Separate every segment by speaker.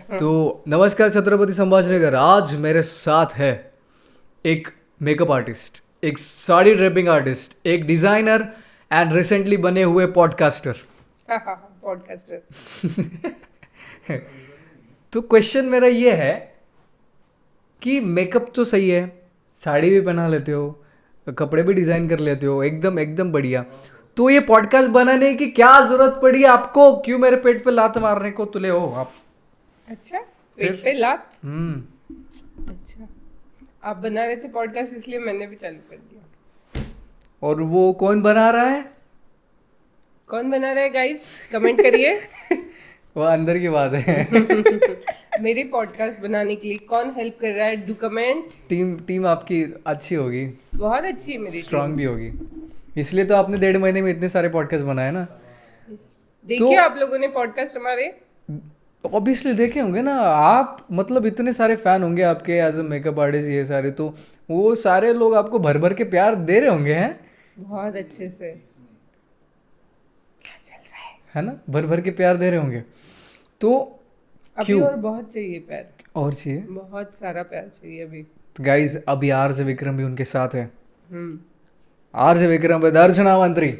Speaker 1: तो नमस्कार छत्रपति संभाजीनगर। आज मेरे साथ है एक मेकअप आर्टिस्ट, एक साड़ी ड्रेपिंग आर्टिस्ट, एक डिजाइनर एंड रिसेंटली बने हुए पॉडकास्टर।
Speaker 2: पॉडकास्टर।
Speaker 1: तो क्वेश्चन मेरा ये है कि मेकअप तो सही है, साड़ी भी पहना लेते हो, कपड़े भी डिजाइन कर लेते हो, एकदम एकदम बढ़िया। तो ये पॉडकास्ट बनाने की क्या जरूरत पड़ी आपको? क्यों मेरे पेट पे लात मारने को तुले हो आप?
Speaker 2: अच्छा, पेट पे लात।
Speaker 1: हम्म।
Speaker 2: अच्छा, आप बना रहे थे पॉडकास्ट इसलिए मैंने भी चालू कर दिया।
Speaker 1: और वो कौन बना रहा है?
Speaker 2: कौन बना रहा है गाइस, कमेंट करिए।
Speaker 1: वो अंदर की बात है।
Speaker 2: मेरी पॉडकास्ट बनाने के लिए कौन हेल्प कर रहा है, डू कमेंट।
Speaker 1: टीम आपकी अच्छी होगी,
Speaker 2: बहुत अच्छी है मेरी
Speaker 1: स्ट्रांग भी होगी, इसलिए तो आपने 1.5 महीने में इतने सारे पॉडकास्ट बनाए ना।
Speaker 2: देखिए आप लोगों ने पॉडकास्ट हमारे
Speaker 1: ऑब्वियसली देखे होंगे ना आप, मतलब इतने सारे फैन होंगे आपके एज अ मेकअप आर्टिस्ट, ये सारे तो वो सारे लोग आपको भर भर के प्यार दे रहे होंगे हैं।
Speaker 2: बहुत अच्छे से। क्या चल रहा
Speaker 1: है ना, भर भर के प्यार दे रहे होंगे। तो
Speaker 2: अभी
Speaker 1: क्यों
Speaker 2: और बहुत चाहिए प्यार,
Speaker 1: और चाहिए?
Speaker 2: बहुत सारा प्यार चाहिए अभी।
Speaker 1: तो गाइज अभी आरजे विक्रम भी उनके साथ है।
Speaker 2: हम्म,
Speaker 1: आरजे विक्रम पे दर्शना मंत्री,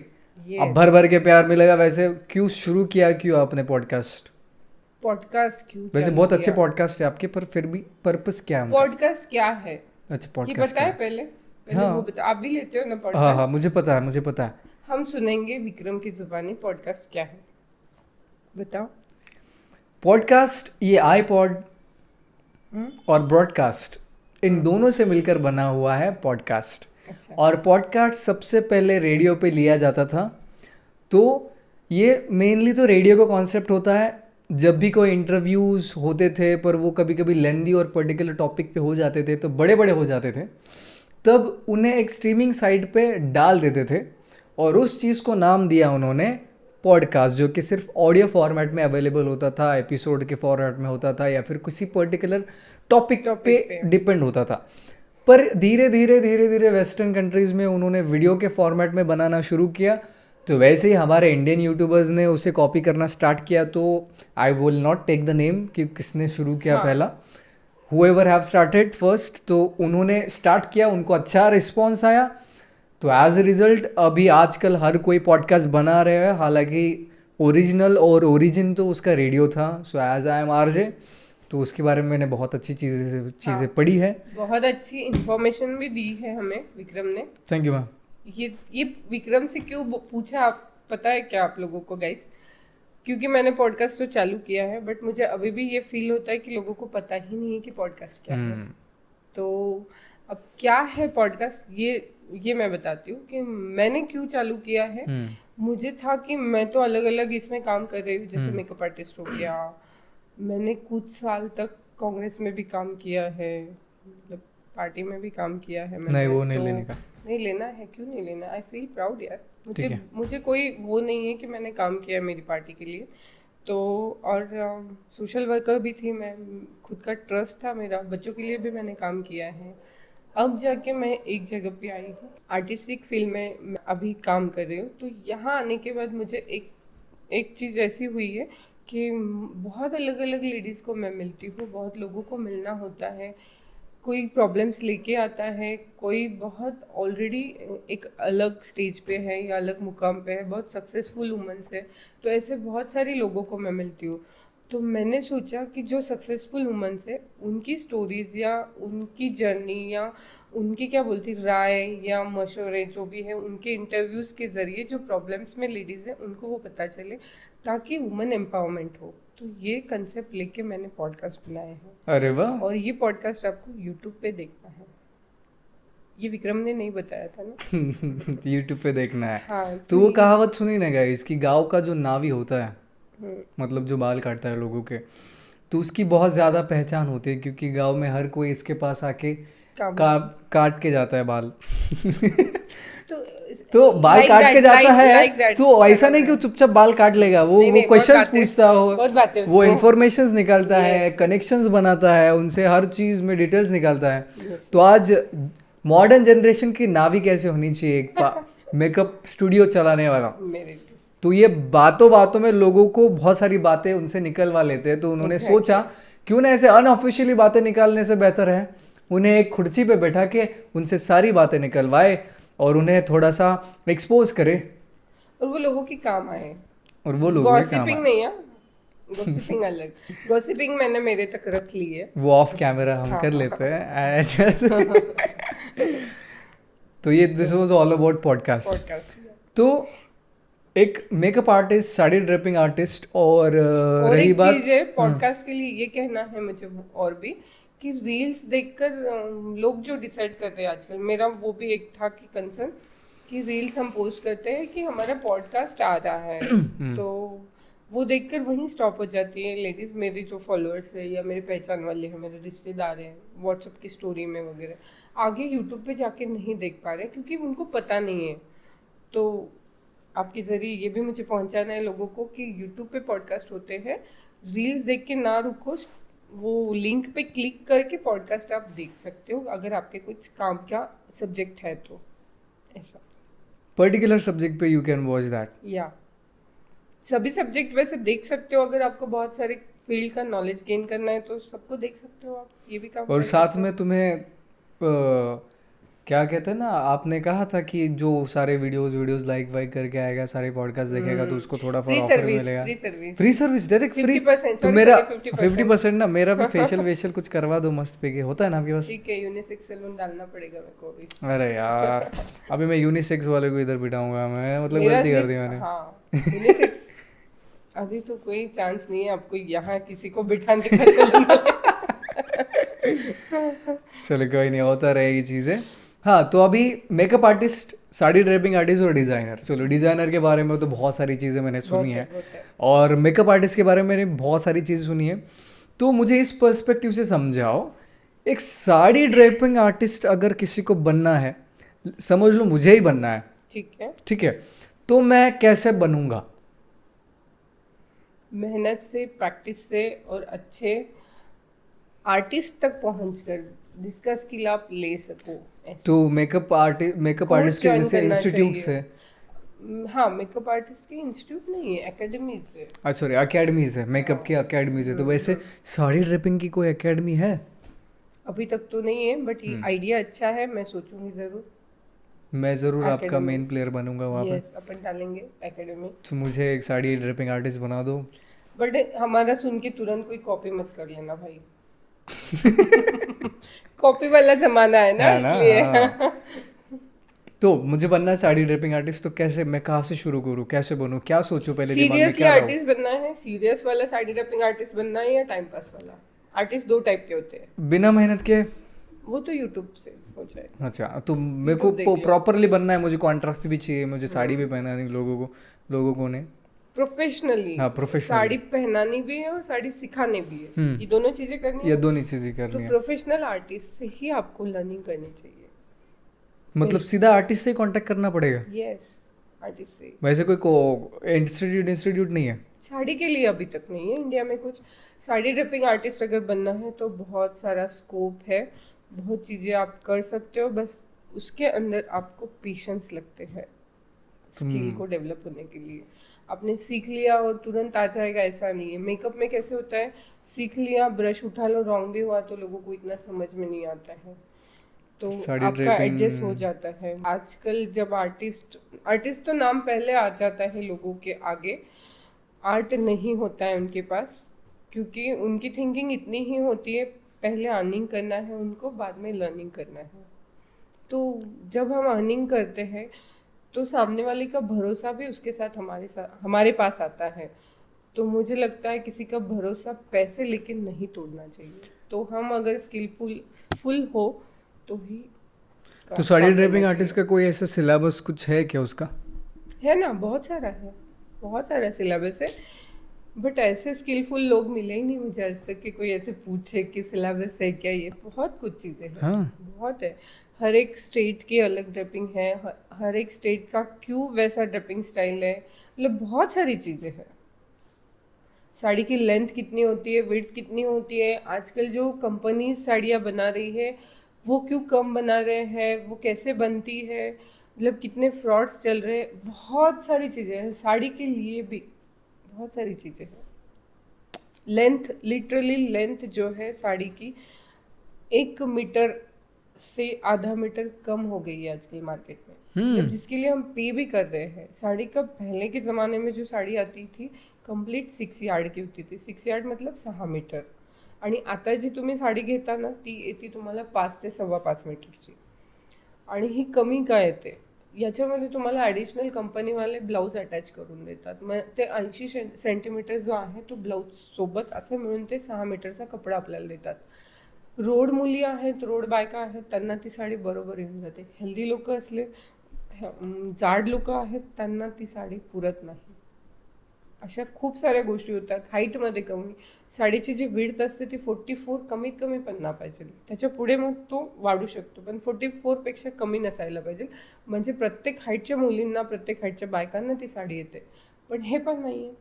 Speaker 2: ये
Speaker 1: अब भर भर के प्यार मिलेगा। वैसे क्यों शुरू किया, क्यों आपने पॉडकास्ट?
Speaker 2: पॉडकास्ट क्यों
Speaker 1: वैसे
Speaker 2: चालू
Speaker 1: बहुत अच्छे
Speaker 2: किया?
Speaker 1: पॉडकास्ट है आपके, पर फिर भी पर्पस क्या है उनका?
Speaker 2: पॉडकास्ट क्या है
Speaker 1: अच्छा,
Speaker 2: ये
Speaker 1: पॉडकास्ट
Speaker 2: पता है?
Speaker 1: क्या
Speaker 2: पहले
Speaker 1: हाँ।
Speaker 2: वो बता। आप भी लेते हो ना
Speaker 1: है? हाँ
Speaker 2: पॉडकास्ट?
Speaker 1: हाँ, मुझे पता है, मुझे पता है।
Speaker 2: हम सुनेंगे विक्रम की जुबानी पॉडकास्ट क्या है, बताओ।
Speaker 1: पॉडकास्ट ये आईपॉड और ब्रॉडकास्ट इन दोनों से मिलकर बना हुआ है पॉडकास्ट।
Speaker 2: अच्छा।
Speaker 1: और पॉडकास्ट सबसे पहले रेडियो पे लिया जाता था। तो ये मेनली तो रेडियो का कॉन्सेप्ट होता है, जब भी कोई इंटरव्यूज़ होते थे पर वो कभी कभी लेंदी और पर्टिकुलर टॉपिक पे हो जाते थे, तो बड़े बड़े हो जाते थे, तब उन्हें एक स्ट्रीमिंग साइट पे डाल देते थे और उस चीज़ को नाम दिया उन्होंने पॉडकास्ट, जो कि सिर्फ ऑडियो फॉर्मेट में अवेलेबल होता था, एपिसोड के फॉर्मेट में होता था या फिर किसी पर्टिकुलर टॉपिक पे डिपेंड होता था। पर धीरे धीरे धीरे धीरे वेस्टर्न कंट्रीज़ में उन्होंने वीडियो के फॉर्मेट में बनाना शुरू किया। तो वैसे ही हमारे इंडियन यूट्यूबर्स ने उसे कॉपी करना स्टार्ट किया। तो I will not take the name कि किसने शुरू किया पहला, whoever have started first, तो उन्होंने स्टार्ट किया, उनको अच्छा रिस्पॉन्स आया। तो एज ए रिजल्ट अभी आजकल हर कोई पॉडकास्ट बना रहे हैं। हालांकि ओरिजिनल और ओरिजिन तो उसका रेडियो था। So as I am RJ, तो उसके बारे में मैंने बहुत अच्छी चीज़ें पढ़ी है।
Speaker 2: बहुत अच्छी इंफॉर्मेशन भी दी है हमें विक्रम ने।
Speaker 1: Thank you ma'am.
Speaker 2: ये विक्रम से क्यों पूछा, आप पता है क्या आप लोगों को गाइस? क्योंकि मैंने पॉडकास्ट तो चालू किया है, बट मुझे अभी भी ये फील होता है कि लोगों को पता ही नहीं है कि पॉडकास्ट क्या है। तो अब क्या है पॉडकास्ट, ये मैं बताती हूँ कि मैंने क्यों चालू किया है। मुझे था कि मैं तो अलग अलग इसमें काम कर रही हूँ, जैसे मेकअप आर्टिस्ट हो गया, मैंने कुछ साल तक कांग्रेस में भी काम किया है, मतलब पार्टी में भी काम किया है मैंने।
Speaker 1: नहीं, वो नहीं
Speaker 2: तो
Speaker 1: लेने का।
Speaker 2: नहीं लेना है, क्यों नहीं लेना? आई फील प्राउड यार।
Speaker 1: ठीक है।
Speaker 2: मुझे कोई वो नहीं है कि मैंने काम किया मेरी पार्टी के लिए। तो और सोशल वर्कर भी थी मैं, खुद का ट्रस्ट था मेरा, बच्चों के लिए भी मैंने काम किया है। अब जाके मैं एक जगह पे आई हूँ, आर्टिस्टिक फील्ड में मैं अभी काम कर रही हूँ। तो यहाँ आने के बाद मुझे एक चीज़ ऐसी हुई है कि बहुत अलग अलग लेडीज़ को मैं मिलती हूँ, बहुत लोगों को मिलना होता है। कोई प्रॉब्लम्स लेके आता है, कोई बहुत ऑलरेडी एक अलग स्टेज पे है या अलग मुकाम पे है, बहुत सक्सेसफुल वुमेन्स है। तो ऐसे बहुत सारी लोगों को मैं मिलती हूँ। तो मैंने सोचा कि जो सक्सेसफुल वुमेन्स है उनकी स्टोरीज या उनकी जर्नी या उनकी क्या बोलती राय या मशवरे जो भी है, उनके इंटरव्यूज़ के ज़रिए जो प्रॉब्लम्स में लेडीज़ है उनको वो पता चले, ताकि वुमेन एम्पावरमेंट हो। तो ये कंसेप्ट लेके मैंने पॉडकास्ट बनाए हैं।
Speaker 1: अरे वाह।
Speaker 2: और ये पॉडकास्ट आपको यूट्यूब पे देखना है, ये विक्रम ने नहीं बताया था ना।
Speaker 1: यूट्यूब पे देखना है।
Speaker 2: हाँ,
Speaker 1: तो वो कहावत सुनी ना गाइस कि गांव का जो नावी होता है, मतलब जो बाल काटता है लोगों के, तो उसकी बहुत ज़्यादा पहचान होती है, क्योंकि गांव में हर कोई इसके पास आके काट के जाता है बाल। तो बाल काट के जाता है, तो ऐसा नहीं कि वो चुपचाप बाल काट लेगा, वो क्वेश्चंस पूछता हो, वो इंफॉर्मेशंस निकालता है, कनेक्शंस बनाता है, उनसे हर चीज़ में डिटेल्स निकालता है। तो आज मॉडर्न जनरेशन की नावी कैसे होनी चाहिए एक मेकअप स्टूडियो चलाने वाला, तो ये बातों बातों में लोगों को बहुत सारी बातें उनसे निकलवा लेते हैं। तो उन्होंने सोचा क्यों ना ऐसे अनऑफिशियली बातें निकालने से बेहतर है उन्हें एक कुर्सी पे बैठा के उनसे सारी बातें निकलवाए और उन्हें थोड़ा सा एक्सपोज करे
Speaker 2: और वो लोगों के काम आए।
Speaker 1: और वो लोगों के काम
Speaker 2: गॉसिपिंग
Speaker 1: आए।
Speaker 2: नहीं है, गॉसिपिंग अलग। गॉसिपिंग मैंने मेरे तक रख ली है।
Speaker 1: वो ऑफ कैमरा हम
Speaker 2: हाँ
Speaker 1: कर
Speaker 2: हाँ
Speaker 1: लेते हैं तो ये this was all about podcast.
Speaker 2: Podcast.
Speaker 1: तो एक makeup artist, sari draping artist और
Speaker 2: और
Speaker 1: रही
Speaker 2: एक
Speaker 1: बात
Speaker 2: चीज है पॉडकास्ट के लिए ये कहना है मुझे और भी, कि रील्स देखकर लोग जो डिसाइड कर रहे हैं आजकल, मेरा वो भी एक था कि कंसर्न कि रील्स हम पोस्ट करते हैं कि हमारा पॉडकास्ट आ रहा है, तो वो देखकर वहीं स्टॉप हो जाती है लेडीज। मेरी जो फॉलोअर्स है या मेरे पहचान वाले हैं, मेरे रिश्तेदार हैं, व्हाट्सएप की स्टोरी में वगैरह आगे यूट्यूब पे जाके नहीं देख पा रहे क्योंकि उनको पता नहीं है। तो आपके जरिए ये भी मुझे पहुंचाना है लोगों को कि यूट्यूब पे पॉडकास्ट होते हैं, रील्स देख के ना रुको, वो लिंक पे क्लिक करके पॉडकास्ट आप देख सकते हो अगर आपके कुछ काम का सब्जेक्ट है तो। ऐसा
Speaker 1: पर्टिकुलर सब्जेक्ट पे यू कैन वॉच दैट।
Speaker 2: या सभी सब्जेक्ट वैसे देख सकते हो, अगर आपको बहुत सारे फील्ड का नॉलेज गेन करना है तो सबको देख सकते हो आप, ये भी काम
Speaker 1: और
Speaker 2: कर
Speaker 1: साथ
Speaker 2: सकते हो।
Speaker 1: में तुम्हें क्या कहते हैं ना, आपने कहा था कि जो सारे वीडियोस लाइक वाइक करके आएगा, सारे पॉडकास्ट देखेगा तो उसको थोड़ा
Speaker 2: फ्री
Speaker 1: ऑफर
Speaker 2: सर्विस,
Speaker 1: मिलेगा।
Speaker 2: Free service,
Speaker 1: free service direct free.
Speaker 2: 50%,
Speaker 1: तो
Speaker 2: sorry,
Speaker 1: मेरा
Speaker 2: sorry, 50%।
Speaker 1: 50% ना, मेरा भी फेशियल वेशियल कुछ करवा दो मस्त पे के, होता है ना आपके पास?
Speaker 2: ठीक है, यूनिसेक्स सैलून डालना पड़ेगा मेरे को भी।
Speaker 1: अरे यार अभी मैं यूनिसेक्स वाले को इधर बिठाऊंगा मैं, मतलब
Speaker 2: मेरा
Speaker 1: गलती कर दी
Speaker 2: सिर्फ
Speaker 1: मैंने।
Speaker 2: हाँ यूनिसेक्स अभी तो कोई चांस नहीं है आपको यहाँ किसी को बिठाने का सैलून
Speaker 1: चलो कोई नहीं, होता रहेगी चीज़ें। हाँ तो अभी makeup artist, sari draping artist और डिज़ाइनर। चलो डिज़ाइनर के बारे में तो बहुत सारी चीज़ें मैंने सुनी है
Speaker 2: बहुत है।
Speaker 1: और मेकअप आर्टिस्ट के बारे में मैंने बहुत सारी चीज़ें सुनी है। तो मुझे इस पर्सपेक्टिव से समझाओ, एक साड़ी ड्रेपिंग आर्टिस्ट अगर किसी को बनना है, समझ लो मुझे ही बनना है,
Speaker 2: ठीक है।
Speaker 1: ठीक है, तो मैं कैसे बनूंगा?
Speaker 2: मेहनत से, प्रैक्टिस से और अच्छे आर्टिस्ट तक पहुंचकर जिसका स्किल आप ले सको ऐसे।
Speaker 1: तो मेकअप आर्टिस्ट के
Speaker 2: join
Speaker 1: जैसे
Speaker 2: करना
Speaker 1: इंस्टीट्यूट्स
Speaker 2: चाहिए।
Speaker 1: है?
Speaker 2: हाँ, मेकअप आर्टिस्ट के इंस्टीट्यूट नहीं है, एकेडमीज है।
Speaker 1: अच्छा सॉरी, अकेडमीज है, मेकअप की अकेडमीज है। तो वैसे साड़ी ड्रेपिंग की कोई एकेडमी है?
Speaker 2: अभी तक तो नहीं है, बट ये आइडिया अच्छा है, मैं सोचूंगी जरूर।
Speaker 1: मैं ज़रूर आपका
Speaker 2: Academy।
Speaker 1: मेन प्लेयर बनूंगा वहाँ पे।
Speaker 2: यस, अपन डालेंगे एकेडमी।
Speaker 1: तो मुझे एक साड़ी ड्रेपिंग आर्टिस्ट बना दो।
Speaker 2: बट हमारा सुन के तुरंत कोई कॉपी मत कर लेना भाई कॉपी वाला जमाना है ना, इसलिए
Speaker 1: हाँ। तो मुझे बनना है साड़ी ड्रेपिंग आर्टिस्ट, तो कैसे, मैं कहाँ से शुरू करूँ, कैसे बनूँ, क्या सोचूं पहले दिमाग में,
Speaker 2: सीरियसली
Speaker 1: क्या
Speaker 2: आर्टिस्ट बनना है, सीरियस वाला साड़ी ड्रेपिंग आर्टिस्ट बनना है या टाइम पास वाला आर्टिस्ट? दो टाइप के होते हैं।
Speaker 1: बिना मेहनत के?
Speaker 2: वो तो यूट्यूब से हो जाएगा।
Speaker 1: अच्छा, तो मेरे को प्रॉपरली बनना है, मुझे कॉन्ट्रैक्ट भी चाहिए, मुझे साड़ी भी पहनानी लोगों को ने
Speaker 2: प्रोफेशनली।
Speaker 1: हाँ, प्रोफेशनली
Speaker 2: साड़ी पहनानी भी है और साड़ी सिखानी भी है, ये दोनों चीजें करनी
Speaker 1: ये
Speaker 2: है।
Speaker 1: दोनों चीज़ें
Speaker 2: तो
Speaker 1: करनी है।
Speaker 2: प्रोफेशनल आर्टिस्ट से ही आपको लर्निंग करनी चाहिए।
Speaker 1: मतलब सीधा आर्टिस्ट से कांटेक्ट करना पड़ेगा?
Speaker 2: यस, आर्टिस्ट से।
Speaker 1: वैसे कोई इंस्टीट्यूट नहीं है?
Speaker 2: साड़ी के लिए अभी तक नहीं है इंडिया में कुछ। साड़ी ड्रेपिंग आर्टिस्ट अगर बनना है तो बहुत सारा स्कोप है, बहुत चीज़ें आप कर सकते हो, बस उसके अंदर आपको पेशेंस लगते हैं स्किल को डेवलप होने के लिए। आपने सीख लिया और तुरंत आ जाएगा ऐसा नहीं है। मेकअप में कैसे होता है, सीख लिया, ब्रश उठा लो, रॉन्ग भी हुआ तो लोगों को इतना समझ में नहीं आता है, तो आपका एडजस्ट हो जाता है। आजकल जब आर्टिस्ट तो नाम पहले आ जाता है लोगों के आगे, आर्ट नहीं होता है उनके पास, क्योंकि उनकी थिंकिंग इतनी ही होती है, पहले अर्निंग करना है उनको, बाद में लर्निंग करना है। तो जब हम अर्निंग करते हैं तो सामने वाले का भरोसा भी उसके साथ हमारे पास आता है। तो मुझे लगता है किसी का भरोसा पैसे लेके नहीं तोड़ना चाहिए। तो हम अगर स्किलफुल हो तो ही
Speaker 1: तो साड़ी ड्रेपिंग आर्टिस्ट का कोई ऐसा सिलेबस कुछ है क्या उसका?
Speaker 2: है ना, बहुत सारा सिलेबस है, बट ऐसे स्किलफुल लोग मिले ही नहीं मुझे आज तक कि कोई ऐसे पूछे कि सिलेबस है क्या। ये बहुत कुछ चीज़ें हैं।
Speaker 1: हाँ।
Speaker 2: बहुत है, हर एक स्टेट की अलग ड्रेपिंग है, हर एक स्टेट का क्यों वैसा ड्रेपिंग स्टाइल है, मतलब बहुत सारी चीज़ें हैं। साड़ी की लेंथ कितनी होती है, विड्थ कितनी होती है, आजकल जो कंपनीज साड़ियाँ बना रही है वो क्यों कम बना रहे हैं, वो कैसे बनती है, मतलब कितने फ्रॉड्स चल रहे हैं, बहुत सारी चीज़ें हैं साड़ी के लिए भी, बहुत सारी चीज़ें हैं। लेंथ, लिटरली लेंथ जो है साड़ी की 1 मीटर से आधा मीटर कम हो गई है आजकल मार्केट में, मतलब जिसके लिए हम पे भी कर रहे हैं। साड़ी का पहले के ज़माने में जो साडी आती थी कंप्लीट 6 यार्ड की होती थी, 6 यार्ड मतलब 6 मीटर, आणि आता जी तुम्ही साडी घेता ना ती येते तुम्हाला 5 ते 5.25 मीटरची, आणि ही कमी का येते, याच्यामध्ये तुम्हाला ॲडिशनल कंपनीवाले ब्लाऊज अटॅच करून देतात, मग ते 80 सेंटीमीटर जो आहे तो ब्लाऊज सोबत असं मिळून ते 6 मीटरचा कपडा आपल्याला देतात. रोड मुली आहेत, रोड बायका आहेत, त्यांना ती साडी बरोबर येऊन जाते. हेल्दी लोक असले, जाड लोक आहेत, त्यांना ती साडी पुरत नाही. अशा खूप साऱ्या गोष्टी होतात. हाईटमध्ये कमी, साडीची जी विड्थ असते ती 44 कमीत कमी पण ना पाहिजे, त्याच्या पुढे मग तो वाढू शकतो, पण 44पेक्षा कमी नसायला पाहिजे, म्हणजे प्रत्येक हाईटच्या मुलींना, प्रत्येक हाईटच्या बायकांना ती साडी येते. पण हे पण नाही आहे.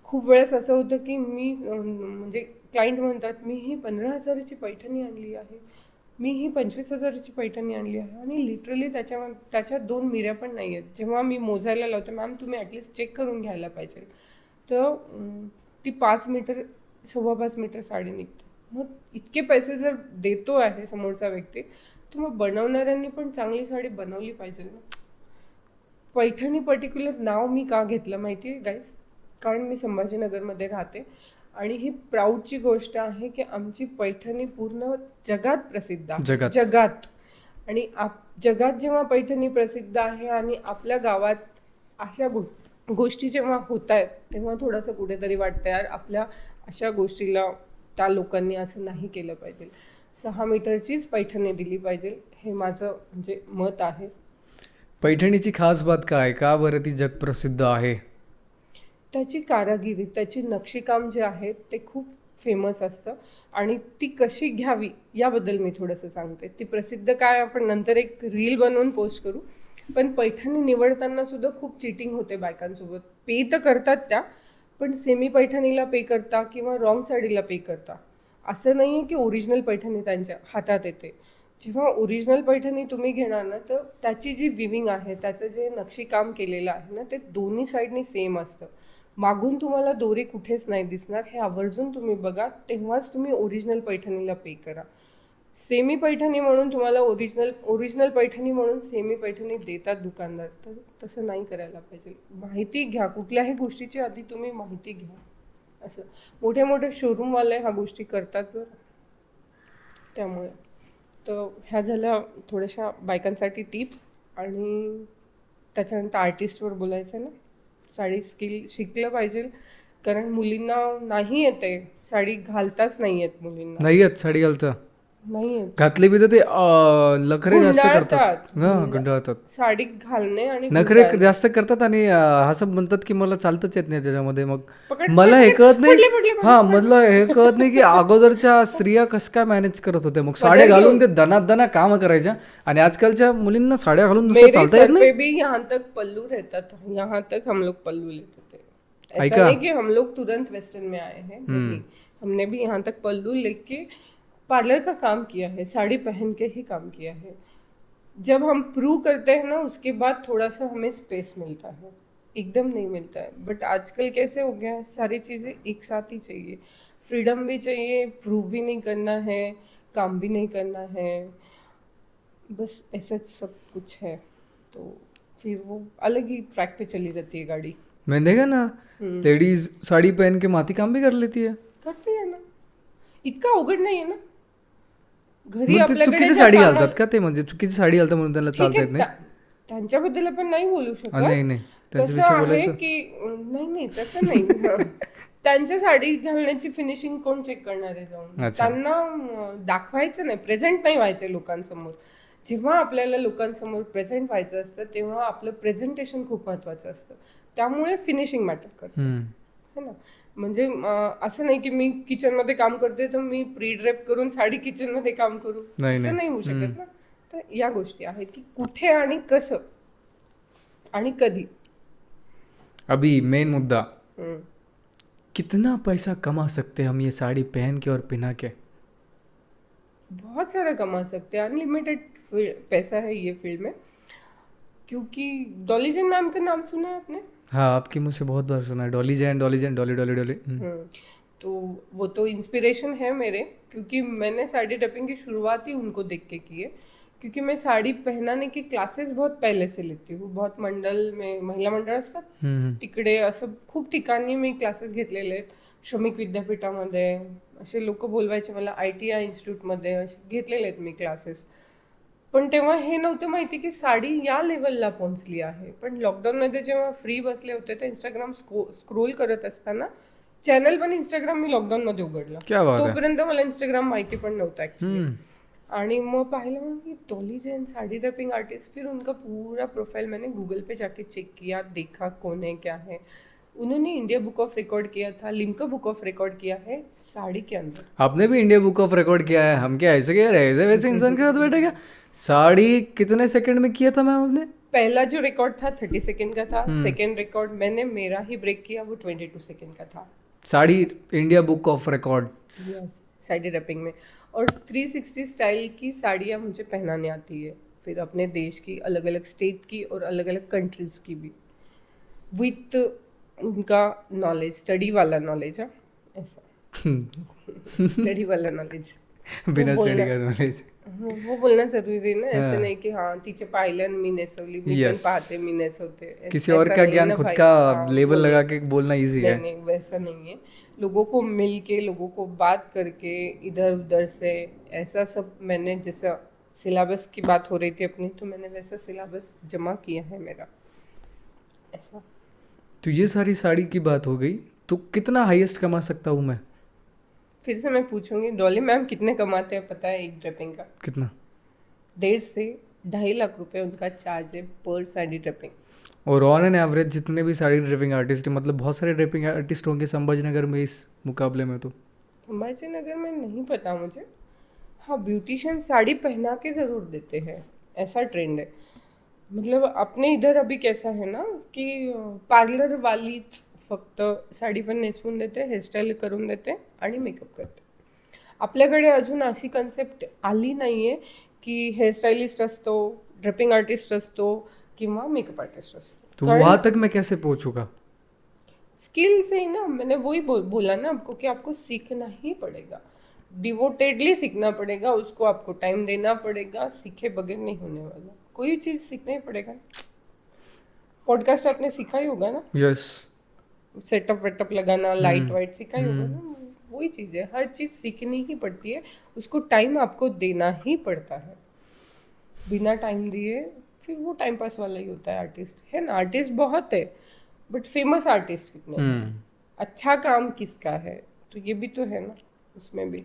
Speaker 2: खूप वेळेस असं होतं की मी म्हणजे क्लायंट म्हणतात, मी ही 15,000ची पैठणी आणली आहे, मी ही 25,000ची पैठणी आणली आहे, आणि लिटरली त्याच्यात 2 मिऱ्या पण नाही आहेत. जेव्हा मी मोजायला लावते, मॅम तुम्ही ॲटलिस्ट चेक करून घ्यायला पाहिजे, तर ती 5 मीटर 5.25 मीटर साडी निघते. मग इतके पैसे जर देतो आहे समोरचा व्यक्ती, तर मग बनवणाऱ्यांनी पण चांगली साडी बनवली पाहिजे ना. पैठणी पर्टिक्युलर नाव मी का घेतलं माहिती आहे गाईज, कारण मी संभाजीनगरमध्ये राहते, आणि ही प्राऊडची गोष्ट आहे की आमची पैठणी पूर्ण जगात प्रसिद्ध आहे, जगात. आणि जगात जेव्हा पैठणी प्रसिद्ध आहे आणि आपल्या गावात अशा गोष्टी जेव्हा होत आहेत, तेव्हा थोडंसं कुठेतरी वाटतं यार, आपल्या अशा गोष्टीला त्या लोकांनी असं नाही केलं पाहिजे, 6 मीटरचीच पैठणी दिली पाहिजे, हे माझं म्हणजे मत आहे.
Speaker 1: पैठणीची खास बात काय, का बरं ती जग प्रसिद्ध आहे?
Speaker 2: त्याची कारागिरी, त्याची नक्षीकाम जे आहे ते खूप फेमस असतं, आणि ती कशी घ्यावी याबद्दल मी थोडंसं सांगते. ती प्रसिद्ध काय आपण नंतर एक रील बनवून पोस्ट करू. पण पैठणी निवडताना सुद्धा खूप चिटिंग होते बायकांसोबत. पे तर करतात त्या, पण सेमी पैठणीला पे करता किंवा रॉंग साडीला पे करता. असं नाही आहे की ओरिजिनल पैठणी त्यांच्या हातात येते. जेव्हा ओरिजिनल पैठणी तुम्ही घेणार ना, तर त्याची जी विविंग आहे, त्याचं जे नक्षीकाम केलेलं आहे ना, ते दोन्ही साईडनी सेम असतं. मागून तुम्हाला दोरी कुठेच नाही दिसणार, हे आवर्जून तुम्ही बघा, तेव्हाच तुम्ही ओरिजिनल पैठणीला पे करा. सेमी पैठणी म्हणून तुम्हाला ओरिजिनल पैठणी म्हणून सेमी पैठणी देतात दुकानदार, तर तसं नाही करायला पाहिजे. माहिती घ्या, कुठल्याही गोष्टीची आधी तुम्ही माहिती घ्या. असं मोठे मोठे शोरूमवाले ह्या गोष्टी करतात बरं. त्यामुळे तर ह्या झाल्या थोड्याशा बायकांसाठी टिप्स. आणि त्याच्यानंतर आर्टिस्टवर बोलायचं ना, साडी स्किल शिकलं पाहिजे, कारण मुलींना नाही येते, साडी घालताच नाही येत मुलींना,
Speaker 1: नाही येत साडी घालता,
Speaker 2: नाही येत.
Speaker 1: घातली बी तर ते लखरे जास्त करतात, गुंडाळतात.
Speaker 2: साडी घालणे आणि
Speaker 1: नखरे जास्त करतात, आणि असं म्हणतात की मला चालतच येत नाही त्याच्यामध्ये. मग
Speaker 2: पकड-
Speaker 1: मला हे कळत नाही,
Speaker 2: पडले.
Speaker 1: हा मला हे कळत नाही की अगोदरच्या स्त्रिया कसं काय मॅनेज करत होत्या. मग साड्या घालून ते दना काम करायच्या, आणि आजकालच्या मुलींना साड्या घालून नुसतं चालता येत नाही.
Speaker 2: भी यहाँ तक पल्लू रहता था, यहाँ तक हम लोग पल्लू लेते थे. ऐसा
Speaker 1: ऐका.
Speaker 2: नहीं कि हम लोग तुरंत वेस्टर्न में आए हैं, नहीं, हमने भी यहाँ तक पल्लू लेके पार्लर का काम किया है, साड़ी पहन के ही काम किया है. जब हम प्रूव करते हैं ना, उसके बाद थोड़ा सा हमें स्पेस मिलता है, एकदम नहीं मिलता है. बट आजकल कैसे हो गया है, सारी चीज़ें एक साथ ही चाहिए, फ्रीडम भी चाहिए, प्रूव भी नहीं करना है, काम भी नहीं करना है, बस ऐसा सब कुछ है. तो फिर वो अलग ही ट्रैक पे चली जाती है गाड़ी.
Speaker 1: मैंने देखा ना, लेडीज साड़ी पहन के माथी काम भी कर लेती है.
Speaker 2: करते है ना, इतका अवघड नाही आहे ना. घरी
Speaker 1: मग ते
Speaker 2: आपल्याकडे
Speaker 1: चुकीची
Speaker 2: ज्या
Speaker 1: साडी
Speaker 2: कामात-
Speaker 1: घालतात का ते, म्हणजे चुकीची साडी घालतात म्हणून त्यांना
Speaker 2: ठीक
Speaker 1: चालता
Speaker 2: आहे,
Speaker 1: येत नाही?
Speaker 2: त्यांच्याबद्दल आपण नाही बोलू शकत.
Speaker 1: नाही नाही,
Speaker 2: कसं
Speaker 1: त्यांच्याविषयी
Speaker 2: आहे
Speaker 1: बोलायचं.
Speaker 2: की नाही तसं नाही. त्यांच्या साडी घालण्याची फिनिशिंग कोण चेक करणार आहे जाऊन?
Speaker 1: अच्छा.
Speaker 2: त्यांना दाखवायचं नाही, प्रेझेंट नाही व्हायचं लोकांसमोर. जेव्हा आपल्याला लोकांसमोर प्रेझेंट व्हायचं असतं, तेव्हा आपलं प्रेझेंटेशन खूप महत्वाचं असतं. त्यामुळे फिनिशिंग मॅटर करतं, है ना. म्हणजे असं नाही की मी किचनमध्ये काम करते तर मी प्री ड्रेप करून साडी किचनमध्ये काम करू, असं नाही होऊ शकत ना. तर या गोष्टी आहेत की कुठे आणि कसं आणि कधी.
Speaker 1: अभी मेन मुद्दा, कितना पैसा कमा सकते हैं हम ये साड़ी पहन के और पहना के?
Speaker 2: बहुत सारा कमा सकते हैं, अनलिमिटेड पैसा है ये फील्ड में. क्योंकि डॉली जैन मैम का नाम सुना है आपने?
Speaker 1: हाँ, आपकी मुझसे बहुत बार सुना है, डॉली जैन, डॉली जैन, डॉली डॉली डॉली.
Speaker 2: तो वो तो इंस्पिरेशन है मेरे, क्योंकि मैंने साड़ी ड्रेपिंग की शुरुआत ही उनको देख के की है। क्योंकि मैं साड़ी पहनाने की क्लासेस बहुत पहले से लेती हूँ, बहुत मंडल में, महिला मंडळ असतात तिकडे असं खूप ठिकाणी मी क्लासेस घेतलेले आहेत. श्रमिक विद्यापीठामध्ये असे लोक बोलवायचे मला, ITI इन्स्टिट्यूटमध्ये असे घेतलेले आहेत मी क्लासेस. पण तेव्हा हे नव्हतं माहिती की साडी या लेवलला पोहोचली आहे. पण लॉकडाऊनमध्ये जेव्हा फ्री बसले होते तर इंस्टाग्राम स्क्रोल करत असताना चॅनल पण इंस्टाग्राम मी लॉकडाऊनमध्ये उघडलं.
Speaker 1: क्या बात है.
Speaker 2: तोपर्यंत मला इंस्टाग्राम माहिती पण नव्हतं ऍक्च्युली.
Speaker 1: हम्म.
Speaker 2: आणि मग पाहिलं मग कि डॉली जैन साड़ी ड्रेपिंग आर्टिस्ट, फिर उनका पूरा प्रोफाइल मैंने गूगल पे जाके चेक किया, देखा कौन है क्या है. उन्होंने इंडिया बुक ऑफ रिकॉर्ड किया था, लिम्का बुक ऑफ रिकॉर्ड किया है साड़ी के अंदर.
Speaker 1: आपने भी इंडिया बुक ऑफ रिकॉर्ड किया है. हम क्या ऐसे कह रहे हैं, ऐसे वैसे इंसान के साथ बैठे क्या. साड़ी कितने सेकंड में किया था मैम आपने.
Speaker 2: पहला जो रिकॉर्ड था 30 सेकंड का था. सेकंड रिकॉर्ड मैंने मेरा ही ब्रेक किया, वो 22 सेकंड का था.
Speaker 1: Sari India book of record.
Speaker 2: Yes, sari draping में. और 360 स्टाइल की साड़ियाँ मुझे पहनाने आती है, फिर अपने देश की, अलग अलग स्टेट की और अलग अलग कंट्रीज़ की भी, विथ उनका नॉलेज, स्टडी वाला नॉलेज. हाँ, ऐसा स्टडी वाला नॉलेज.
Speaker 1: बिना
Speaker 2: वो
Speaker 1: स्टडी
Speaker 2: बोलना-
Speaker 1: का नॉलेज.
Speaker 2: वो बोलना जरूरी ना, ऐसे
Speaker 1: हाँ.
Speaker 2: नहीं कि हाँ तिचे पाहिलं मी नेसवली, मी पण
Speaker 1: Yes.
Speaker 2: पाहते मी नेसवते.
Speaker 1: किसी और
Speaker 2: ऐसा
Speaker 1: का
Speaker 2: नहीं है
Speaker 1: ज्ञान
Speaker 2: ना
Speaker 1: खुद
Speaker 2: भाई.
Speaker 1: का
Speaker 2: हाँ,
Speaker 1: लेबल
Speaker 2: बोले.
Speaker 1: लगा के बोलना इजी
Speaker 2: नहीं
Speaker 1: है.
Speaker 2: नहीं, वैसा नहीं है. लोगों को मिल के, लोगों को बात करके, इधर उधर से, ऐसा सब मैंने, जैसा सिलेबस की बात हो रही थी अपनी, तो मैंने वैसा सिलेबस जमा किया है मेरा, ऐसा.
Speaker 1: तो ये सारी साड़ी की बात हो गई. तो कितना हाईएस्ट कमा सकता हूँ मैं.
Speaker 2: फिर से मैं पूछूंगी, डॉली मैम कितने कमाते हैं पता है एक ड्रेपिंग का?
Speaker 1: कितना.
Speaker 2: 1.5 से 2.5 लाख रुपए उनका चार्ज है पर साड़ी ड्रेपिंग.
Speaker 1: और ऑन एन एवरेज जितने भी साड़ी ड्रेपिंग आर्टिस्ट, मतलब बहुत सारे ड्रेपिंग आर्टिस्ट होंगे संभाजीनगर में इस मुकाबले में. तो
Speaker 2: संभाजीनगर में नहीं पता मुझे. हाँ, ब्यूटिशियन साड़ी पहना के ज़रूर देते हैं, ऐसा ट्रेंड है. मतलब अपने इधर अभी कैसा है ना की पार्लर वालीच फक्त साडी पण नेसवून देते, हेअरस्टाईल करून देते आणि मेकअप करते. आपल्याकडे अजून अशी कन्सेप्ट आली नाही आहे की हेअरस्टाईलिस्ट असतो, ड्रेपिंग आर्टिस्ट असतो किंवा मेकअप आर्टिस्ट असतो.
Speaker 1: तो वहाँ तक मैं कैसे पहुँचूंगा.
Speaker 2: स्किल से ही ना, मैंने वही बोला ना आपको कि आपको सीखना ही पड़ेगा, डिवोटेडली सीखना पड़ेगा, उसको आपको टाइम देना पड़ेगा. सीखे बगैर नहीं होने वाला, कोई चीज़ सीखना ही पड़ेगा. पॉडकास्ट आपने सीखा ही होगा ना,
Speaker 1: यस.
Speaker 2: सेटअप वेटअप लगाना, लाइट वाइट सीखा ही होगा ना. वही चीज़ है, हर चीज़ सीखनी ही पड़ती है, उसको टाइम आपको देना ही पड़ता है. बिना टाइम दिए फिर वो टाइम पास वाला ही होता है. आर्टिस्ट है ना, आर्टिस्ट बहुत है, बट फेमस आर्टिस्ट कितने हैं? अच्छा काम किसका है, तो ये भी तो है ना उसमें भी.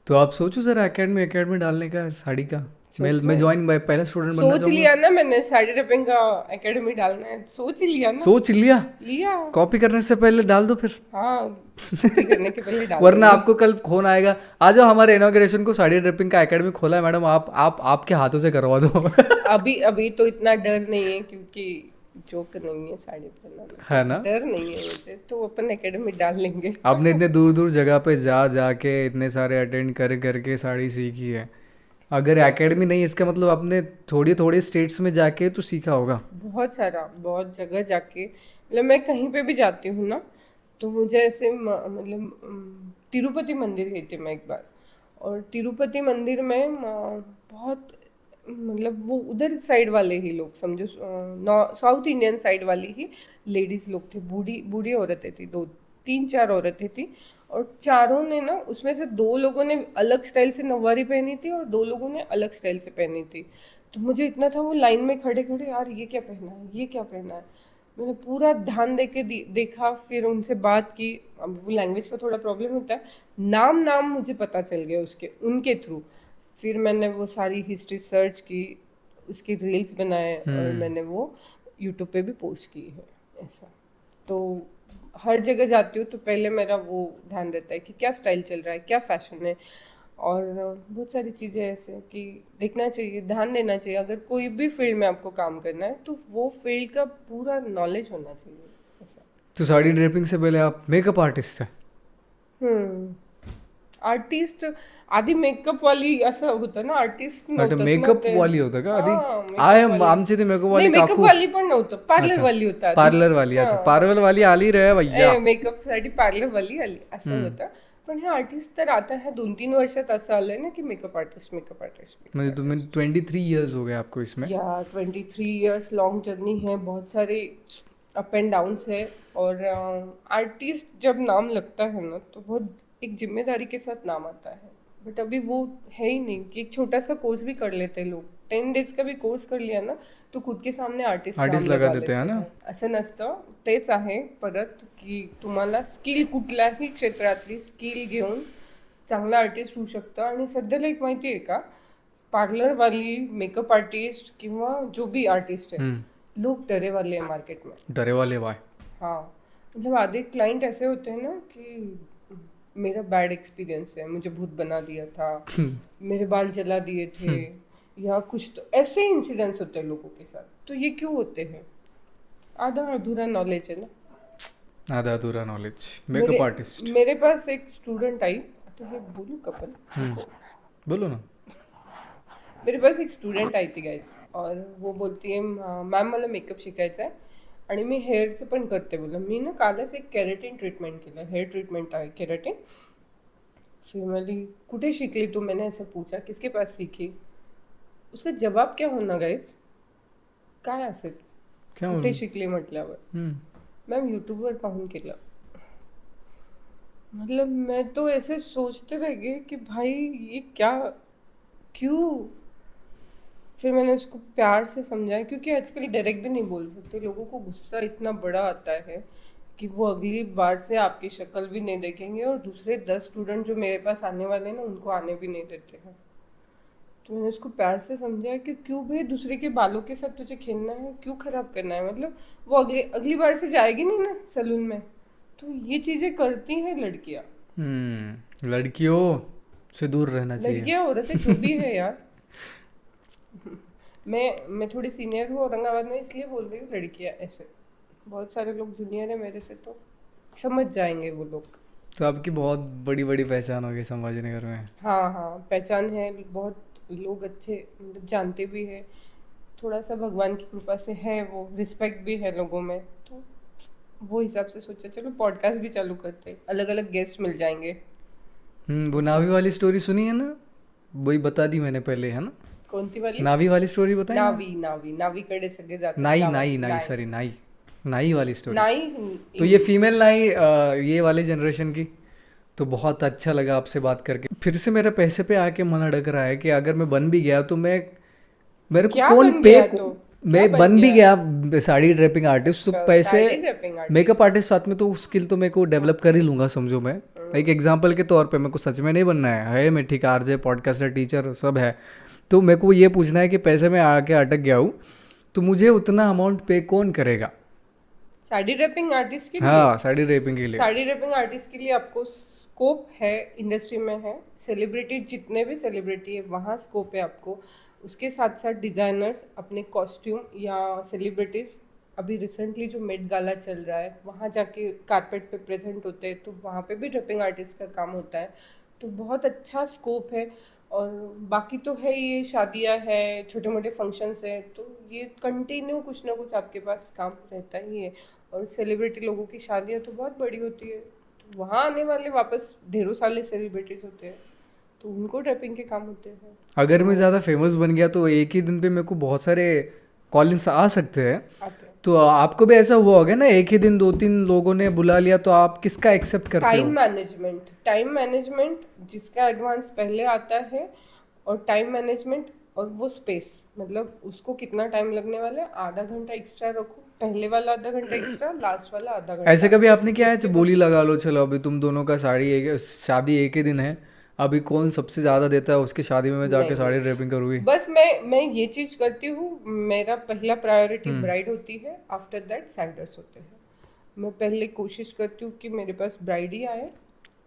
Speaker 1: तो आप सोचो जरा एकेडमी डालने का साड़ी का. मैं ज्वाइन पहला स्टूडेंट बनना
Speaker 2: सोच लिया ना मैंने, साड़ी ड्रेपिंग का एकेडमी डालना है, सोच ही लिया ना.
Speaker 1: सोच लिया.
Speaker 2: लिया.
Speaker 1: कॉपी करने से पहले डाल दो फिर.
Speaker 2: हाँ, कॉपी करने के पहले डाल.
Speaker 1: वरना आपको कल फोन आएगा, आ जाओ हमारे इनॉग्रेशन को, साड़ी ड्रिपिंग का एकेडमी खोला है मैडम, आप आपके हाथों से करवा दो.
Speaker 2: अभी तो इतना डर नहीं है, क्योंकि जोक नहीं है साड़ी पहनाना,
Speaker 1: है ना.
Speaker 2: डर नहीं है मुझे, तो अपन एकेडमी डाल लेंगे.
Speaker 1: आपने इतने दूर दूर जगह पे जाके इतने सारे अटेंड करके साड़ी सीखी है. अगर एकेडमी नहीं, इसका मतलब आपने थोड़ी स्टेट्स में जाके तो सीखा होगा.
Speaker 2: बहुत सारा, बहुत जगह जाके, मतलब मैं कहीं पे भी जाती हूँ ना, तो मुझे ऐसे मतलब तिरुपति मंदिर गई थी मैं एक बार, और तिरुपति मंदिर में बहुत, मतलब वो उधर साइड वाले ही लोग, समझो साउथ इंडियन साइड वाली ही लेडीज लोग थे, बूढ़ी औरतें थी, 2-3-4 औरतें थी, और चारों ने ना, उसमें से 2 लोगों ने अलग स्टाइल से नवारी पहनी थी और 2 लोगों ने अलग स्टाइल से पहनी थी. तो मुझे इतना था, वो लाइन में खड़े यार ये क्या पहना है, ये क्या पहना है. मैंने पूरा ध्यान दे के देखा, फिर उनसे बात की. अब वो लैंग्वेज का थोड़ा प्रॉब्लम होता है, नाम मुझे पता चल गया उनके थ्रू. फिर मैंने वो सारी हिस्ट्री सर्च की, उसके रील्स बनाए, और मैंने वो यूट्यूब पे भी पोस्ट की है, ऐसा. तो हर जगह जाती हूँ तो पहले मेरा वो ध्यान रहता है कि क्या स्टाइल चल रहा है, क्या फैशन है, और बहुत सारी चीज़ें ऐसे कि देखना चाहिए, ध्यान देना चाहिए. अगर कोई भी फील्ड में आपको काम करना है तो वो फील्ड का पूरा नॉलेज होना चाहिए, ऐसा.
Speaker 1: तो साड़ी ड्रेपिंग से पहले आप मेकअप आर्टिस्ट थे.
Speaker 2: आर्टिस्ट आधी मेकअप वाली असं होतं ना, आर्टिस्ट
Speaker 1: अच्छा
Speaker 2: नव्हतंच ना
Speaker 1: मेकअप
Speaker 2: ते.
Speaker 1: वाली होतं का आधी
Speaker 2: हा
Speaker 1: आहे
Speaker 2: मेकअप वाली.
Speaker 1: आमची ते मेकअप
Speaker 2: नाही
Speaker 1: वाली
Speaker 2: मेकअप
Speaker 1: काकू
Speaker 2: वाली पण नव्हतं, पार्लर
Speaker 1: अच्छा
Speaker 2: वाली होतं आधी.
Speaker 1: पार्लर वाली अच्छा
Speaker 2: हा
Speaker 1: पार्लर वाली आली रे भैया
Speaker 2: मेकअप साठी पार्लर वाली आली असं होतं. पण हे आर्टिस्ट तर आता ह्या 2-3 वर्षात असं आलंय ना की makeup artist, makeup artist, makeup
Speaker 1: म्हणजे तुम्ही
Speaker 2: आर्टिस्ट.
Speaker 1: 23 years हो गए आपको इसमें
Speaker 2: या 23 years लॉन्ग जर्नी है, बहुत सारे अप एंड डाउन्स है. और आर्टिस्ट जब नाम लगता है ना तो बहुत एक जिम्मेदारी के साथ नाम आता है. बट अभी वो है ही नहीं कि एक छोटा सा कोर्स भी कर लेते हैं लोग. 10 days का भी कोर्स कर लिया ना तो खुद के सामने आर्टिस्ट नाम
Speaker 1: आर्टिस्ट लगा
Speaker 2: लगा
Speaker 1: देते
Speaker 2: लेते
Speaker 1: हैं ना
Speaker 2: हैं. असं नसतं. तेच आहे परत की तुम्हाला स्किल कुठल्याही क्षेत्रातली स्किल घेऊन चांगला आर्टिस्ट होऊ शकतं. आणि सध्याला एक माहिती आहे का, पार्लरवाली, मेकअप आर्टिस्ट किंवा जो भी आर्टिस्ट है, लोग डरे वाले हैं मार्केट में.
Speaker 1: डरे वाले भाई
Speaker 2: हाँ मतलब आधे क्लाइंट ऐसे होते हैं ना कि मेरा बैड एक्सपीरियंस है, मुझे भूत बना दिया था, मेरे बाल जला दिए थे, या कुछ तो ऐसे इंसिडेंट्स होते हैं लोगों के साथ. तो ये क्यों होते हैं? आधा अधूरा नॉलेज है ना.
Speaker 1: आधा अधूरा नॉलेज मेकअप आर्टिस्ट
Speaker 2: मेरे पास एक स्टूडेंट आई, तो हे बोलू कपल,
Speaker 1: बोलो ना
Speaker 2: मेरे पास एक स्टुडंट आहे ती गाईज, और वो बोलती आहे मॅम मला मेकअप शिकायचा आहे आणि मी हेअरचं पण करते. बोला मी ना कालच एक केराटिन ट्रीटमेंट केलं, हेयर ट्रीटमेंट आहे केराटिन. फिर बोली कुठे शिकली तू, मैंने ऐसा पूछा किसके पास सीखी. उसका जवाब क्या होना गाईज, काय असेल
Speaker 1: क्या
Speaker 2: कुठे शिकली म्हटल्यावर, मॅम यूट्यूबवर पाहून केलं. मतलब मैं तो ऐसे सोचते रह गई कि भाई ये क्या, क्यों. फिर मैंने उसको प्यार से समझाया, क्योंकि आजकल डायरेक्ट भी नहीं बोल सकते, लोगों को गुस्सा इतना बड़ा आता है कि वो अगली बार से आपकी शक्ल भी नहीं देखेंगे, और दूसरे 10 स्टूडेंट जो मेरे पास आने वाले हैं ना उनको आने भी नहीं देते हैं. तो मैंने उसको प्यार से समझाया कि क्यों भाई दूसरे के बालों के साथ तुझे खेलना है, क्यों खराब करना है. मतलब वो अगली बार से जाएगी नहीं ना सलून में. तो ये चीज़ें करती हैं लड़कियाँ.
Speaker 1: लड़कियों से दूर रहना चाहिए
Speaker 2: लड़कियाँ औरतें जो भी है यार. मैं थोड़ी सीनियर हूँ औरंगाबाद में, इसलिए बोल रही हूँ लड़कियाँ. ऐसे बहुत सारे लोग जूनियर है मेरे से, तो समझ जाएंगे वो लोग.
Speaker 1: तो आपकी बहुत बड़ी बड़ी पहचान होगी संभाजीनगर में
Speaker 2: हाँ हाँ पहचान है, बहुत लोग अच्छे मतलब जानते भी है. थोड़ा सा भगवान की कृपा से है, वो रिस्पेक्ट भी है लोगों में. तो वो हिसाब से सोचा चलो पॉडकास्ट भी चालू करते, अलग अलग गेस्ट मिल जाएंगे.
Speaker 1: वो नावी वाली स्टोरी सुनी है ना, वही बता दी मैंने पहले है ना.
Speaker 2: कोणती वाली?
Speaker 1: नावी वाली स्टोरी बताई ना?
Speaker 2: नावीकडे सगळे जातात.
Speaker 1: नाई नाई नाई सॉरी नाई नाई वाली स्टोरी.
Speaker 2: नाई
Speaker 1: तो ये फीमेल नाई ये वाले जनरेशन की. तो बहुत अच्छा लगा आपसे बात करके. फिर से मेरे पैसे पे आके मन अड़क रहा है कि अगर मैं बन भी गया तो मेरे को
Speaker 2: क्या
Speaker 1: कौन
Speaker 2: बन
Speaker 1: पे
Speaker 2: गया तो?
Speaker 1: मैं
Speaker 2: क्या
Speaker 1: बन भी
Speaker 2: गया?
Speaker 1: गया साड़ी ड्रेपिंग आर्टिस्ट तो पैसे
Speaker 2: sari draping artist.
Speaker 1: Makeup artist साथ में तो स्किल तो मेरे को डेवलप कर ही लूँगा समझो. मैं एक एग्जांपल के तौर पे मेरे को सच में नहीं बनना है मैं ठीक आरजे पॉडकास्टर टीचर सब है. तो मेरे को ये पूछना है कि पैसे में आके अटक गया हूँ तो मुझे उतना अमाउंट पे कौन करेगा.
Speaker 2: साड़ी ड्रेपिंग आर्टिस्ट के लिए?
Speaker 1: हाँ साड़ी ड्रेपिंग के लिए.
Speaker 2: साड़ी ड्रेपिंग आर्टिस्ट के लिए आपको स्कोप है, इंडस्ट्री में है. सेलिब्रिटी जितने भी सेलिब्रिटी है वहाँ स्कोप है आपको. उसके साथ साथ डिज़ाइनर्स अपने कॉस्ट्यूम या सेलिब्रिटीज़, अभी रिसेंटली जो मेट गाला चल रहा है वहाँ जाके कारपेट पे प्रेजेंट होते हैं, तो वहाँ पे भी ड्रेपिंग आर्टिस्ट का काम होता है. तो बहुत अच्छा स्कोप है. और बाकी तो है ये शादियाँ है, छोटे मोटे फंक्शंस है, तो ये कंटिन्यू कुछ ना कुछ आपके पास काम रहता ही है. और सेलिब्रिटी लोगों की शादियाँ तो बहुत बड़ी होती है, तो वहाँ आने वाले वापस ढेरों सारे सेलिब्रिटीज होते हैं, तो उनको ड्रेपिंग के काम होते हैं.
Speaker 1: अगर मैं ज़्यादा फेमस बन गया तो एक ही दिन पे मेरे को बहुत सारे कॉलिंग्स आ सकते हैं.
Speaker 2: आते हैं.
Speaker 1: तो आपको भी ऐसा हुआ होगा ना, एक ही दिन 2-3 लोगों ने बुला लिया तो आप किसका एक्सेप्ट करते हो.
Speaker 2: टाइम मैनेजमेंट जिसका एडवांस पहले आता है, और टाइम मैनेजमेंट और वो स्पेस, मतलब उसको कितना टाइम लगने वाला है, आधा घंटा एक्स्ट्रा रखो, पहले वाला आधा घंटा एक्स्ट्रा, लास्ट वाला आधा घंटा.
Speaker 1: ऐसे कभी आपने क्या है बोली लगा लो चलो अभी तुम दोनों का शादी एक ही दिन है, अभी कौन सबसे ज़्यादा देता है उसकी शादी में मैं जाके साड़ी ड्रेपिंग करूँगी.
Speaker 2: बस मैं ये चीज़ करती हूँ, मेरा पहला प्रायोरिटी ब्राइड होती है, आफ्टर दैट साइडर्स होते हैं. मैं पहले कोशिश करती हूँ कि मेरे पास ब्राइड ही आए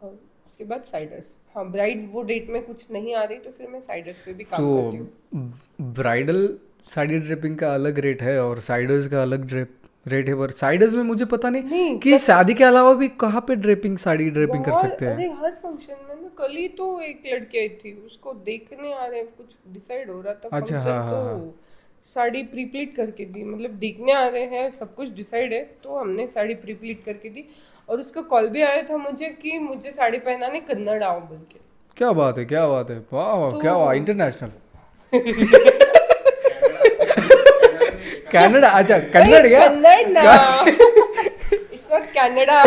Speaker 2: और उसके बाद साइडर्स. हाँ ब्राइड वो डेट में कुछ नहीं आ रही तो फिर मैं साइडर्स पे भी काम करती हूँ.
Speaker 1: तो ब्राइडल साड़ी ड्रेपिंग का अलग रेट है और साइडर्स का अलग रेड है पर साइडर्स में मुझे पता नहीं
Speaker 2: नहीं,
Speaker 1: कि शादी के अलावा भी कहाँ पे साड़ी ड्रेपिंग कर
Speaker 2: बहुत,
Speaker 1: सकते हैं।
Speaker 2: अरे हर फंक्शन में ना, कल ही तो एक लड़की आई थी, उसको देखने आ रहे, कुछ डिसाइड हो रहा था
Speaker 1: अच्छा,
Speaker 2: फंक्शन,
Speaker 1: हाँ, हाँ,
Speaker 2: तो साड़ी प्रीप्लीट करके दी, मतलब देखने आ रहे हैं, सब कुछ डिसाइड है, तो हमने साड़ी प्रीप्लीट करके दी। और उसका कॉल भी आया था मुझे कि मुझे साड़ी पहनाने कन्नड़ आओ बोल के।
Speaker 1: क्या बात है, क्या बात है, वाह
Speaker 2: तो
Speaker 1: क्या वाह, इंटरनेशनल। कनाडा, अच्छा कन्नड़ क्या?
Speaker 2: कन्नड़ ना इस वक्त कनाडा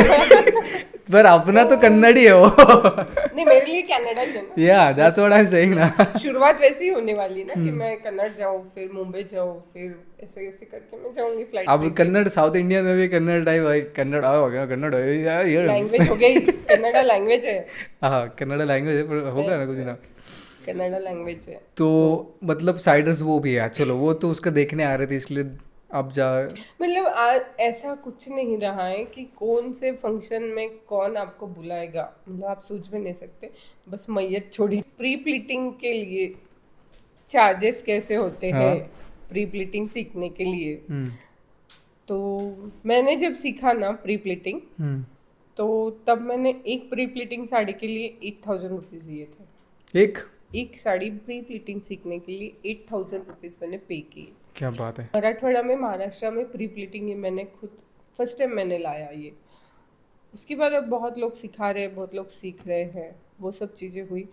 Speaker 1: पर अपना तो कन्नड़ ही है वो।
Speaker 2: नहीं, मेरे लिए कनाडा ही है ना।
Speaker 1: या that's what I am saying ना।
Speaker 2: शुरुआत वैसी ही होने वाली है ना कि मैं कन्नड़ जाऊँ, फिर मुंबई जाऊँ, फिर ऐसे ऐसे करके मैं जाऊंगी फ्लाइट
Speaker 1: अब
Speaker 2: से।
Speaker 1: कन्नड़ साउथ इंडिया में भी कन्नड़ टाइप, कन्नड़ हो गया, कन्नड़ ये
Speaker 2: लैंग्वेज हो गई, कन्नड़ा लैंग्वेज है,
Speaker 1: हाँ कन्नड़ लैंग्वेज है, पर होगा ना कुछ ना।
Speaker 2: कन्नड़ा लैंग्वेज है।
Speaker 1: तो मतलब साइडर्स वो भी है, चलो वो तो उसका देखने आ रहे थे इसलिए अब जा।
Speaker 2: मतलब ऐसा कुछ नहीं रहा है कि कौन से फंक्शन में कौन आपको बुलाएगा, मतलब आप सोच भी नहीं सकते। बस मैयत छोड़ी, प्री प्लीटिंग के लिए चार्जेस कैसे होते
Speaker 1: हाँ।
Speaker 2: हैं, प्री प्लीटिंग सीखने के लिए। तो मैंने जब सीखा ना प्री प्लीटिंग, तो तब मैंने एक प्री प्लीटिंग साड़ी के लिए 8,000 रुपीज़ दिए थे। एक साड़ी प्री प्लीटिंग सीखने के लिए 8,000 रुपीज़ मैंने पे किए।
Speaker 1: क्या बात है।
Speaker 2: मराठवाड़ा में, महाराष्ट्र में प्री प्लीटिंग ये मैंने खुद फर्स्ट टाइम मैंने लाया ये। उसके बाद अब बहुत लोग सिखा रहे हैं, बहुत लोग सीख रहे हैं, वो सब चीज़ें हुई।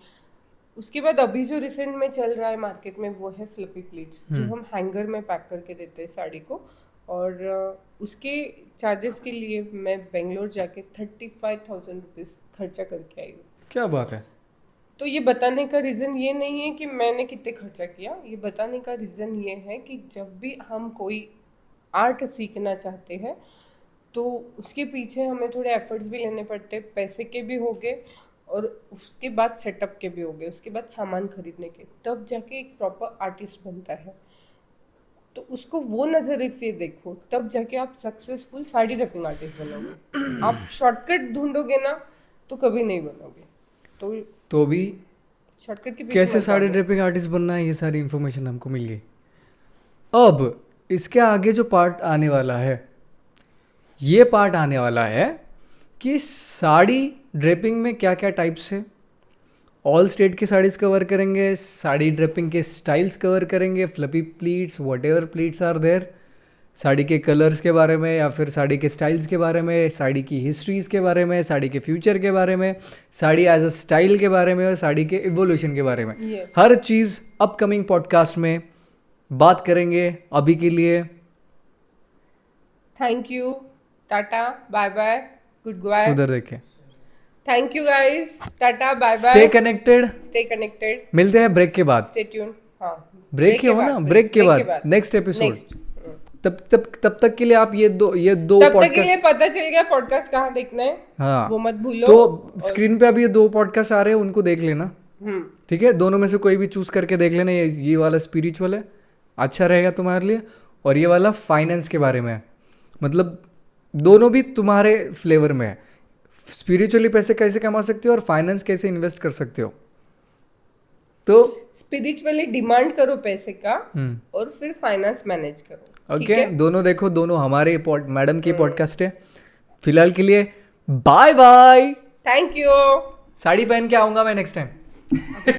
Speaker 2: उसके बाद अभी जो रिसेंट में चल रहा है मार्केट में वो है फ्लिपी प्लीट्स, जो हम हैंगर में पैक करके देते हैं साड़ी को। और उसके चार्जेस के लिए मैं बेंगलोर जाके 35,000 रुपीज़ खर्चा करके आई हूँ।
Speaker 1: क्या बात है।
Speaker 2: तो ये बताने का रीज़न ये नहीं है कि मैंने कितने खर्चा किया, ये बताने का रीज़न ये है कि जब भी हम कोई आर्ट सीखना चाहते हैं तो उसके पीछे हमें थोड़े एफर्ट्स भी लेने पड़ते हैं, पैसे के भी हो गए और उसके बाद सेटअप के भी हो गए, उसके बाद सामान खरीदने के, तब जाके एक प्रॉपर आर्टिस्ट बनता है। तो उसको वो नज़रिए से देखो, तब जाके आप सक्सेसफुल साड़ी ड्रेपिंग आर्टिस्ट बनोगे। आप शॉर्टकट ढूंढोगे ना तो कभी नहीं बनोगे।
Speaker 1: तो भी
Speaker 2: शॉर्टकट के पीछे
Speaker 1: कैसे
Speaker 2: मत
Speaker 1: साड़ी
Speaker 2: भागो।
Speaker 1: ड्रेपिंग आर्टिस्ट बनना है, ये सारी इन्फॉर्मेशन हमको मिल गई। अब इसके आगे जो पार्ट आने वाला है, ये पार्ट आने वाला है कि साड़ी ड्रेपिंग में क्या क्या टाइप्स है। ऑल स्टेट की साड़ीज़ कवर करेंगे, साड़ी ड्रेपिंग के स्टाइल्स कवर करेंगे, floppy pleats, whatever pleats are there, sari के कलर्स के बारे में या फिर साड़ी के स्टाइल्स के बारे में, साड़ी की हिस्ट्रीज़ के बारे में, साड़ी के फ्यूचर के बारे में, साड़ी एज अ स्टाइल के बारे में और साड़ी के इवोल्यूशन के बारे में।
Speaker 2: Yes.
Speaker 1: हर चीज़ अपकमिंग पॉडकास्ट में बात करेंगे। अभी के लिए
Speaker 2: thank you, tata, bye bye, goodbye.
Speaker 1: उधर देखें।
Speaker 2: Thank you guys, tata, bye bye,
Speaker 1: stay connected.
Speaker 2: Stay connected,
Speaker 1: मिलते हैं ब्रेक के बाद।
Speaker 2: Stay tune. हाँ,
Speaker 1: ब्रेक ही हो ना, ब्रेक के बाद नेक्स्ट एपिसोड।
Speaker 2: नेक्स्ट।
Speaker 1: तब तक के लिए आप ये दो
Speaker 2: तब तक के
Speaker 1: पॉडकास्ट,
Speaker 2: लिए पता चल गया पॉडकास्ट कहाँ देखना है,
Speaker 1: हाँ
Speaker 2: वो मत भूलो।
Speaker 1: तो स्क्रीन पे अभी ये 2 पॉडकास्ट आ रहे हैं, उनको देख लेना। ठीक है, दोनों में से कोई भी चूज करके देख लेना। ये वाला स्पिरिचुअल है, अच्छा रहेगा तुम्हारे लिए, और ये वाला फाइनेंस के बारे में है। मतलब दोनों भी तुम्हारे फ्लेवर में है। स्पिरिचुअली पैसे कैसे कमा सकते हो और फाइनेंस कैसे इन्वेस्ट कर सकते हो। तो
Speaker 2: स्पिरिचुअली डिमांड करो पैसे का और फिर फाइनेंस मैनेज करो।
Speaker 1: ओके, दोनों देखो, दोनों हमारे मैडम की पॉडकास्ट है। फिलहाल के लिए bye bye.
Speaker 2: Thank you.
Speaker 1: Sari पहन के आऊंगा मैं नेक्स्ट टाइम।